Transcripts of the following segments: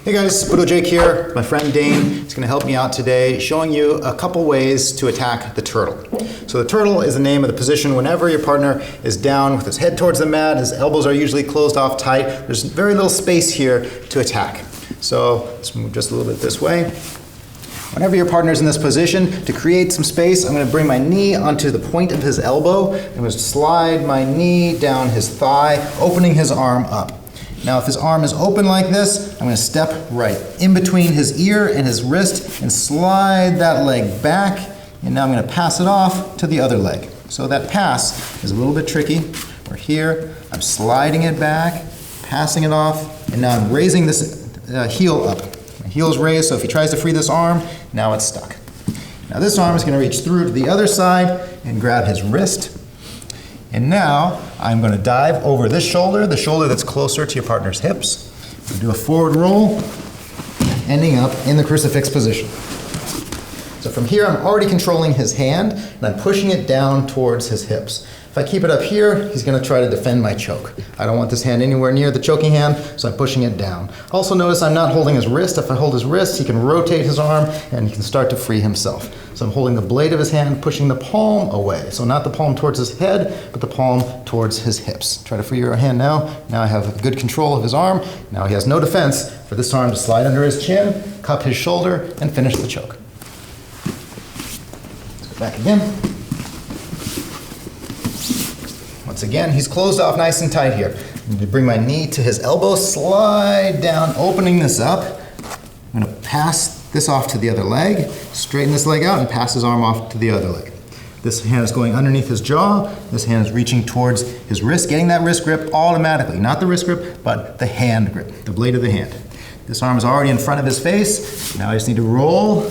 Hey guys, Budo Jake here. My friend Dane is going to help me out today showing you a couple ways to attack the turtle. So the turtle is the name of the position whenever your partner is down with his head towards the mat, his elbows are usually closed off tight. There's very little space here to attack. So let's move just a little bit this way. Whenever your partner is in this position, to create some space, I'm going to bring my knee onto the point of his elbow. I'm going to slide my knee down his thigh, opening his arm up. Now if his arm is open like this, I'm going to step right in between his ear and his wrist and slide that leg back, and now I'm going to pass it off to the other leg. So that pass is a little bit tricky. We're here, I'm sliding it back, passing it off, and now I'm raising this heel up. My heel is raised, so if he tries to free this arm, now it's stuck. Now this arm is going to reach through to the other side and grab his wrist. And now I'm going to dive over this shoulder, the shoulder that's closer to your partner's hips. We'll do a forward roll, ending up in the crucifix position. So from here, I'm already controlling his hand, and I'm pushing it down towards his hips. If I keep it up here, he's going to try to defend my choke. I don't want this hand anywhere near the choking hand, so I'm pushing it down. Also notice I'm not holding his wrist. If I hold his wrist, he can rotate his arm, and he can start to free himself. So I'm holding the blade of his hand, pushing the palm away. So not the palm towards his head, but the palm towards his hips. Try to free your hand now. Now I have good control of his arm. Now he has no defense for this arm to slide under his chin, cup his shoulder, and finish the choke. Let's go back again. Once again, he's closed off nice and tight here. I'm going to bring my knee to his elbow, slide down, opening this up. I'm going to pass this off to the other leg, straighten this leg out, and pass his arm off to the other leg. This hand is going underneath his jaw. This hand is reaching towards his wrist, getting that wrist grip automatically. Not the wrist grip, but the hand grip, the blade of the hand. This arm is already in front of his face. Now I just need to roll.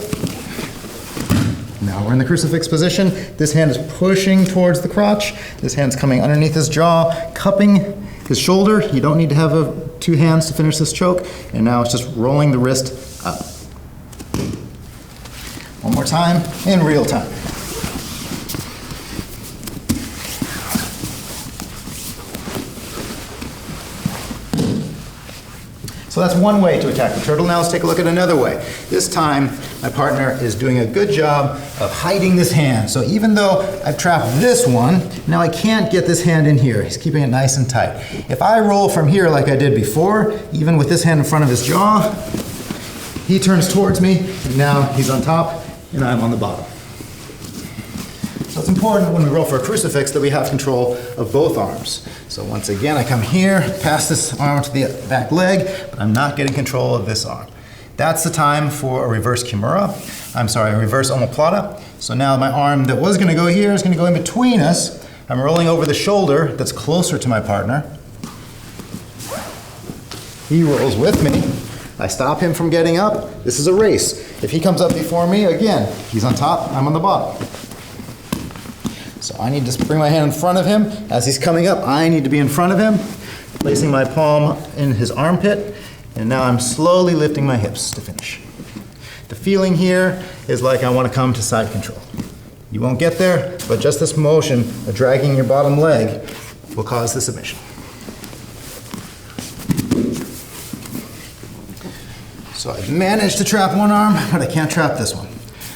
Now we're in the crucifix position. This hand is pushing towards the crotch. This hand's coming underneath his jaw, cupping his shoulder. You don't need to have two hands to finish this choke. And now it's just rolling the wrist up. One more time, in real time. So that's one way to attack the turtle. Now let's take a look at another way. This time, my partner is doing a good job of hiding this hand. So even though I've trapped this one, now I can't get this hand in here. He's keeping it nice and tight. If I roll from here like I did before, even with this hand in front of his jaw, he turns towards me, and now he's on top, and I'm on the bottom. So it's important when we roll for a crucifix that we have control of both arms. So once again, I come here, pass this arm to the back leg, but I'm not getting control of this arm. That's the time for a reverse kimura. A reverse omoplata. So now my arm that was gonna go here is gonna go in between us. I'm rolling over the shoulder that's closer to my partner. He rolls with me. I stop him from getting up. This is a race. If he comes up before me, again, he's on top, I'm on the bottom. So I need to bring my hand in front of him. As he's coming up, I need to be in front of him, placing my palm in his armpit, and now I'm slowly lifting my hips to finish. The feeling here is like I want to come to side control. You won't get there, but just this motion of dragging your bottom leg will cause the submission. So I've managed to trap one arm, but I can't trap this one.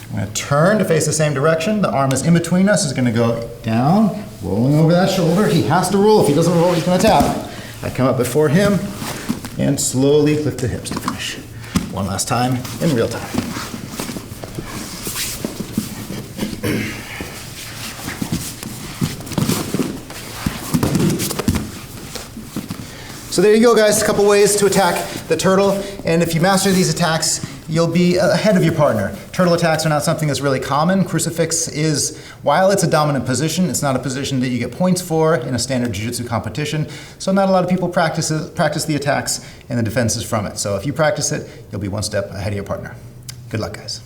I'm going to turn to face the same direction. The arm is in between us. Is going to go down, rolling over that shoulder. He has to roll. If he doesn't roll, he's going to tap. I come up before him and slowly lift the hips to finish. One last time in real time. So there you go, guys. A couple ways to attack the turtle. And if you master these attacks, you'll be ahead of your partner. Turtle attacks are not something that's really common. Crucifix is, while it's a dominant position, it's not a position that you get points for in a standard jiu-jitsu competition. So not a lot of people practice the attacks and the defenses from it. So if you practice it, you'll be one step ahead of your partner. Good luck, guys.